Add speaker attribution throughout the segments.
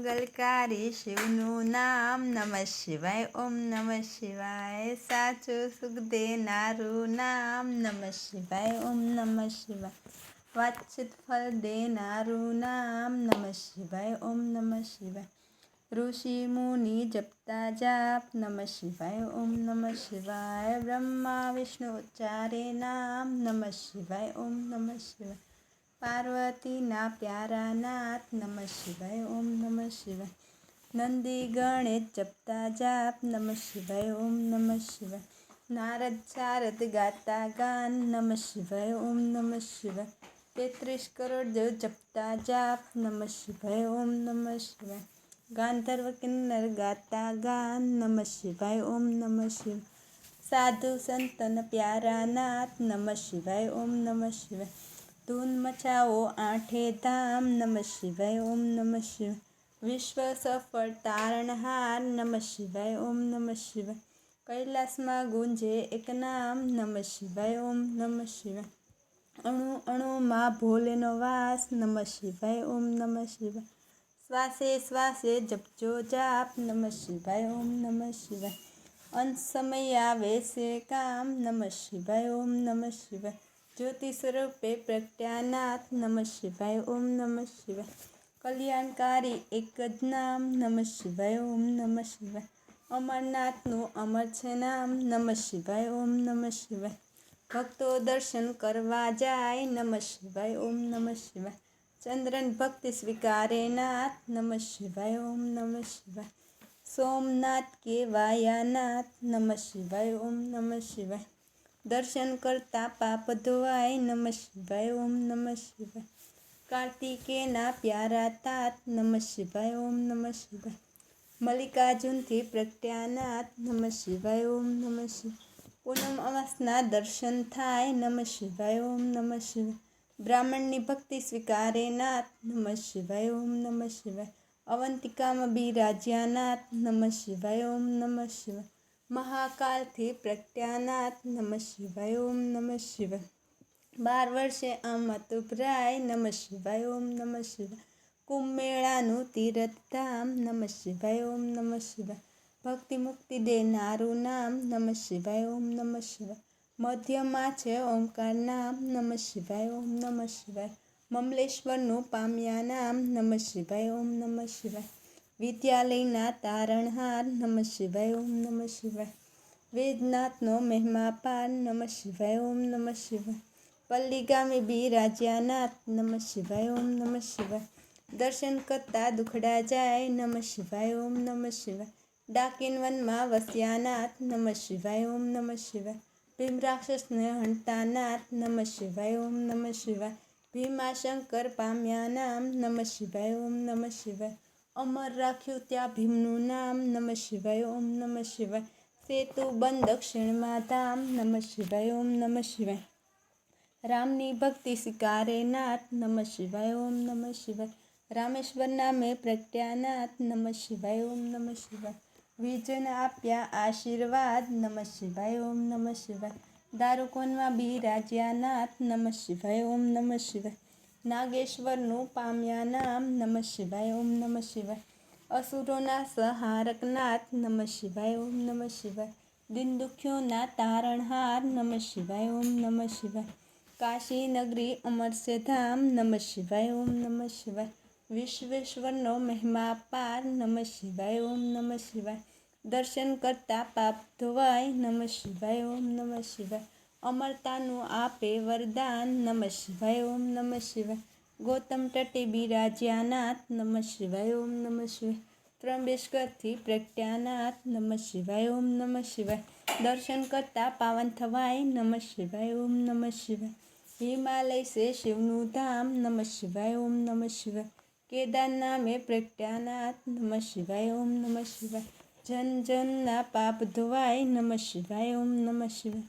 Speaker 1: મંગલકારી શિવનું નામ નમઃ શિવાય. ઓમ નમઃ શિવાય. સાચું સુખ દેનારું નામ નમઃ શિવાય. ઓમ નમઃ શિવાય. વાંછિત ફળ દેનારું નામ નમઃ શિવાય. ઓમ નમઃ શિવાય. ઋષિ મુનિ જપતા જાપ નમઃ શિવાય. ઓમ નમઃ શિવાય. બ્રહ્મા વિષ્ણુ ઉચ્ચારે નામ નમઃ શિવાય. ઓમ નમઃ શિવાય. પાર્વતીના પ્યારા નાથ નમઃ શિવાય. ઓમ નમઃ શિવાય. નંદી ગણેશ જપતા જાપ નમઃ શિવાય. ઓમ નમઃ શિવાય. નારદ શારદ ગાતા ગાન નમઃ શિવાય. ઓમ નમઃ શિવાય. 33 કરોડ દેવ જપતા જાપ નમઃ શિવાય. ઓમ નમઃ શિવાય. ગાંધર્વ કિન્નર ગાતા ગાન નમઃ શિવાય. ઓમ નમઃ શિવાય. સાધુ સંતન પ્યારા નાથ નમઃ શિવાય. ઓમ નમઃ શિવાય. ધૂન મચાવો આઠે ધામ નમઃ શિવાય. ઓમ નમઃ શિવાય. વિશ્વ સફળ તારણહાર નમઃ શિવાય. ઓમ નમઃ શિવાય. કૈલાસમાં ગુંજે એક નામ નમઃ શિવાય. ઓમ નમઃ શિવાય. અણુ અણુમાં ભોલેનો વાસ નમઃ શિવાય. ઓમ નમઃ શિવાય. શ્વાસે શ્વાસે જપજો જાપ નમઃ શિવાય. ઓમ નમઃ શિવાય. અંત સમય આવે છે કામ નમઃ શિવાય. ઓમ નમઃ શિવાય. જ્યોતિ સ્વરૂપે પ્રગટ્યાનાથ નમઃ શિવાય. ઓમ નમઃ શિવાય. કલ્યાણકારી એક જ નામ નમઃ શિવાય. ઓમ નમઃ શિવાય. અમરનાથનું અમર છે નામ નમઃ શિવાય. ઓમ નમઃ શિવાય. ભક્તો દર્શન કરવા જાય નમઃ શિવાય. ઓમ નમઃ શિવાય. ચંદ્રન ભક્તિ સ્વીકારે નાથ નમઃ શિવાય. ઓમ નમઃ શિવાય. સોમનાથ કેવાયાનાથ નમઃ શિવાય. ઓમ નમઃ શિવાય. દર્શન કરતા પાપ ધોવાય નમઃ શિવાય. ઓમ નમઃ શિવાય. કાર્તિકેયના પ્યારા તાત નમઃ શિવાય. ઓમ નમઃ શિવાય. મલ્લિકાર્જુનથી પ્રગટ્યાનાથ નમઃ શિવાય. ઓમ નમઃ શિવાય. પૂનમ અમાસના દર્શન થાય નમઃ શિવાય. ઓમ નમઃ શિવાય. બ્રાહ્મણની ભક્તિ સ્વીકારે નાથ નમઃ શિવાય. ઓમ નમઃ શિવાય. અવંતિકામાં બિરાજ્યાનાથ નમઃ શિવાય. ઓમ નમઃ શિવાય. મહાકાલથી પ્રગટ્યાનાથ નમઃ શિવાય. ઓમ નમઃ શિવાય. 12 વર્ષે અમત ઉભરાય નમઃ શિવાય. ઓમ નમઃ શિવાય. કુંભ મેળાનું તીર્થધામ નમઃ શિવાય. ઓમ નમઃ શિવાય. ભક્તિ મુક્તિ દેનારું નામ નમઃ શિવાય. ઓમ નમઃ શિવાય. મધ્યમાં છે ઓમકાર નામ નમઃ શિવાય. ઓમ નમઃ શિવાય. મમલેશ્વરનું પામ્યા નામ નમઃ શિવાય. ઓમ નમઃ શિવાય. વિદ્યાલયના તારણહાર નમઃ શિવાય. ઓમ નમઃ શિવાય. વેદનાથનો મહિમા પાર નમઃ શિવાય. ઓમ નમઃ શિવાય. પલ્લીગામી બિરાજ્યાનાથ નમઃ શિવાય. ઓમ નમઃ શિવાય. દર્શન કરતા દુખડા જાય નમઃ શિવાય. ઓમ નમઃ શિવાય. ડાકીન વનમાં વસ્યાનાથ નમઃ શિવાય. ઓમ નમઃ શિવાય. ભીમ રાક્ષસને હણતા નાથ નમઃ શિવાય. ઓમ નમઃ શિવાય. ભીમાશંકર પામ્યા નામ નમઃ શિવાય. ઓમ નમઃ શિવાય. અમર રાખ્યું ત્યાં ભીમનું નામ નમઃ શિવાય. ઓમ નમઃ શિવાય. સેતુ બંધ દક્ષિણમાં ધામ નમઃ શિવાય. ઓમ નમઃ શિવાય. રામની ભક્તિ સ્વીકારે નાથ નમઃ શિવાય. ઓમ નમઃ શિવાય. રામેશ્વર નામે પ્રગટ્યાનાથ નમઃ શિવાય. ઓમ નમઃ શિવાય. વિજન આપ્યા આશીર્વાદ નમઃ શિવાય. ઓમ નમઃ શિવાય. દારૂકોનમાં બિરાજ્યાનાથ નમઃ શિવાય. ઓમ નમઃ શિવાય. નાગેશ્વરનું પામ્યા નામ નમઃ શિવાય. ઓમ નમઃ શિવાય. અસુરોના સંહારક નાથ નમઃ શિવાય. ઓમ નમઃ શિવાય. દિન દુખ્યોના તારણહાર નમઃ શિવાય. ઓમ નમઃ શિવાય. કાશી નગરી અમર છે ધામ નમઃ શિવાય. ઓમ નમઃ શિવાય. વિશ્વેશ્વરનો મહિમા પાર નમઃ શિવાય. ઓમ નમઃ શિવાય. દર્શન કરતા પાપ ધોવાય નમઃ શિવાય. ઓમ નમઃ શિવાય. અમરતાનું આપે વરદાન નમઃ શિવાય. ઓમ નમઃ શિવાય. ગૌતમ તટે બિરાજ્યાનાથ નમઃ શિવાય. ઓમ નમઃ શિવાય. ત્રંબેશ્વરથી પ્રગટ્યાનાથ નમઃ શિવાય. ઓમ નમઃ શિવાય. દર્શન કરતા પાવન થવાય નમઃ શિવાય. ઓમ નમઃ શિવાય. હિમાલય છે શિવનું ધામ નમઃ શિવાય. ઓમ નમઃ શિવાય. કેદાર નામે પ્રગટ્યાનાથ નમઃ શિવાય. ઓમ નમઃ શિવાય. જન જનના પાપ ધોવાય નમઃ શિવાય. ઓમ નમઃ શિવાય.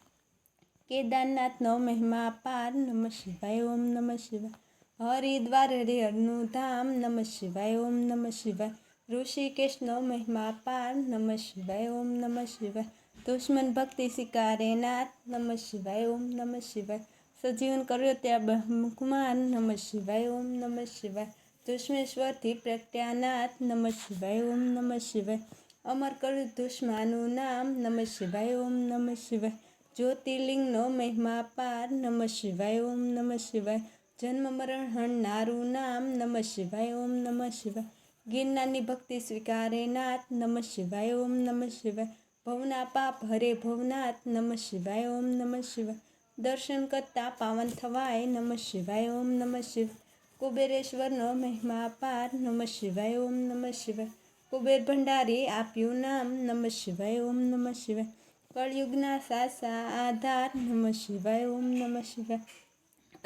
Speaker 1: કેદારનાથનો મહિમા પાર નમઃ શિવાય. ઓમ નમઃ શિવાય. હરિદ્વાર હરિહરનું ધામ નમઃ શિવાય. ઓમ નમઃ શિવાય. ઋષિકેશનો મહિમા પાર નમઃ શિવાય. ઓમ નમઃ શિવાય. દુશ્મન ભક્તિ સ્વીકારે નાથ નમઃ શિવાય. ઓમ નમઃ શિવાય. સજીવન કર્યો ત્યાં બ્રહ્મકુમાર નમઃ શિવાય. ઓમ નમઃ શિવાય. ધૂષ્મેશ્વરથી પ્રગટ્યાનાથ નમઃ શિવાય ઓમ નમઃ શિવાય. અમર કર્યું ધૂષ્માનું નામ નમઃ શિવાય ઓમ નમઃ શિવાય. જ્યોતિર્લિંગનો મહિમા પાર નમઃ શિવાય ઓમ નમઃ શિવાય. જન્મ મરણ હણનારું નામ નમઃ શિવાય ઓમ નમઃ શિવાય. ગિરનારની ભક્તિ સ્વીકારે નાથ નમઃ શિવાય ઓમ નમઃ શિવાય. ભવના પાપ હરે ભવનાથ નમઃ શિવાય ઓમ નમઃ શિવાય. દર્શન કરતા પાવન થવાય નમઃ શિવાય ઓમ નમઃ શિવાય. કુબેરેશ્વરનો મહિમા પાર નમઃ શિવાય ઓમ નમઃ શિવાય. કુબેર ભંડારી આપ્યું નામ નમઃ શિવાય ઓમ નમઃ શિવાય. કળયુગના સાસા આધાર નમઃ શિવાય ઓમ નમઃ શિવાય.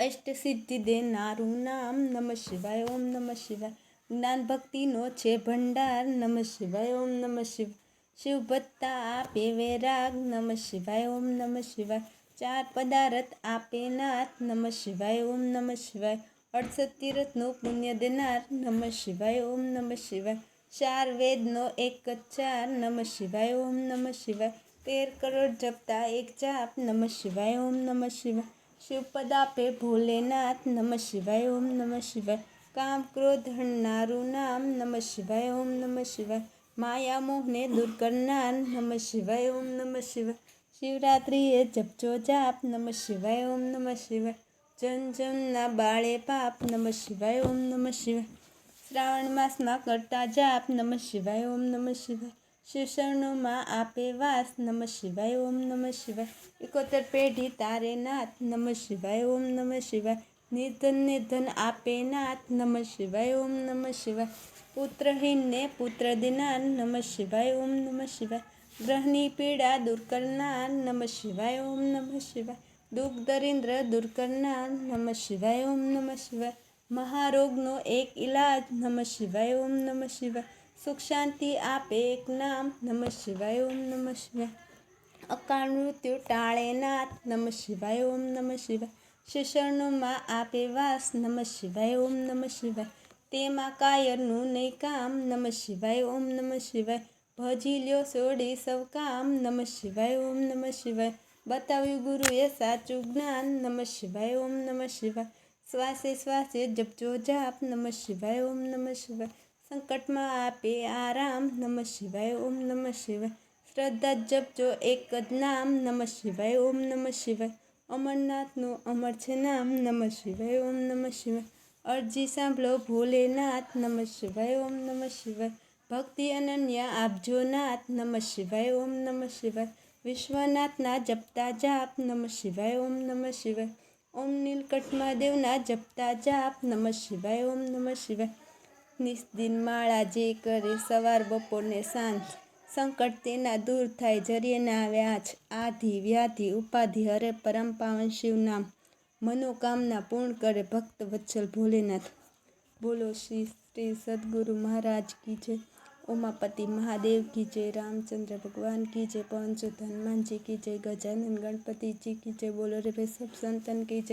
Speaker 1: અષ્ટસિદ્ધિ દેનારું નામ નમઃ શિવાય ઓમ નમઃ શિવાય. જ્ઞાન ભક્તિનો છે ભંડાર નમઃ શિવાય ઓમ નમઃ શિવાય. શિવ ભત્તા આપે વૈરાગ નમઃ શિવાય ઓમ નમઃ શિવાય. ચાર પદાર્થ આપે નાથ નમઃ શિવાય ઓમ નમઃ શિવાય. 68 તીર્થનું પુણ્ય દેનાર નમઃ શિવાય ઓમ નમઃ શિવાય. ચાર વેદનો એક ચાર નમઃ શિવાય ઓમ નમઃ શિવાય. 13 કરોડ જપતા એક જાપ નમઃ શિવાય ઓમ નમઃ શિવાય. શિવપદ આપે ભોલેનાથ નમઃ શિવાય ઓમ નમઃ શિવાય. કામ ક્રોધ હણનારું નામ નમઃ શિવાય ઓમ નમઃ શિવાય. માયા મોહને દૂર કરનાર નમઃ શિવાય ઓમ નમઃ શિવાય. શિવરાત્રિએ જપજો જાપ નમઃ શિવાય ઓમ નમઃ શિવાય. જન જનના બાળે પાપ નમઃ શિવાય ઓમ નમઃ શિવાય. શ્રાવણ માસમાં કરતા જાપ નમઃ શિવાય ઓમ નમઃ શિવાય. શિવશરણોમાં આપે વાસ નમઃ શિવાય ઓમ નમઃ શિવાય. 71 પેઢી તારે નાથ નમઃ શિવાય ઓમ નમઃ શિવાય. નિર્ધનને ધન આપે નાથ નમઃ શિવાય ઓમ નમઃ શિવાય. પુત્રહીનને પુત્ર દેનાર નમઃ શિવાય ઓમ નમઃ શિવાય. ગ્રહની પીડા દૂર કરનાર નમઃ શિવાય ઓમ નમઃ શિવાય. દુઃખ દરિદ્ર દૂર કરનાર નમઃ શિવાય ઓમ નમઃ શિવાય. મહારોગનો એક ઇલાજ નમઃ શિવાય ઓમ નમઃ શિવાય. સુખ શાંતિ આપે એક નામ નમઃ શિવાય ઓમ નમઃ શિવાય. અકાળ મૃત્યુ ટાળે નાથ નમઃ શિવાય ઓમ નમઃ શિવાય. શિશરણોમાં આપે વાસ નમઃ શિવાય ઓમ નમઃ શિવાય. તેમાં કાયરનું નહીં કામ નમઃ શિવાય ઓમ નમઃ શિવાય. ભજી લ્યો છોડી સૌ કામ નમઃ શિવાય ઓમ નમઃ શિવાય. બતાવ્યું ગુરુએ સાચું જ્ઞાન નમઃ શિવાય ઓમ નમઃ શિવાય. શ્વાસે શ્વાસે જપજો જાપ નમઃ શિવાય ઓમ નમઃ શિવાય. સંકટમાં આપે આરામ નમઃ શિવાય ઓમ નમઃ શિવાય. શ્રદ્ધા જપજો એક જ નામ નમઃ શિવાય ઓમ નમઃ શિવાય. અમરનાથનું અમર છે નામ નમઃ શિવાય ઓમ નમઃ શિવાય. અરજી સાંભળો ભોલેનાથ નમઃ શિવાય ઓમ નમઃ શિવાય. ભક્તિ અનન્ય આપજો નાથ નમઃ શિવાય ઓમ નમઃ શિવાય. વિશ્વનાથના જપતા જાપ નમઃ શિવાય ઓમ નમઃ શિવાય. ઓમ નીલકંઠ મહાદેવના જપતા જાપ નમઃ શિવાય ઓમ નમઃ શિવાય. નિસ્દિન માળા જે કરે સવાર બપોર ને સાંજ સંકટ તેના દૂર થાય જરીએ ના વ્યાજ. આધિ વ્યાધિ ઉપાધિ હરે પરમ પાવન શિવ નામ મનોકામના પૂર્ણ કરે ભક્ત વત્સલ ભોલેનાથ. બોલો શ્રી સદગુરુ મહારાજ કી જય. ઉમાપતિ મહાદેવ કી જય. રામચंद्र भगवान की जय. पवन सुत हनुमान जी की जय. गजानन गणपति जी की जय. बोलो रे भाई सब संतन की जय.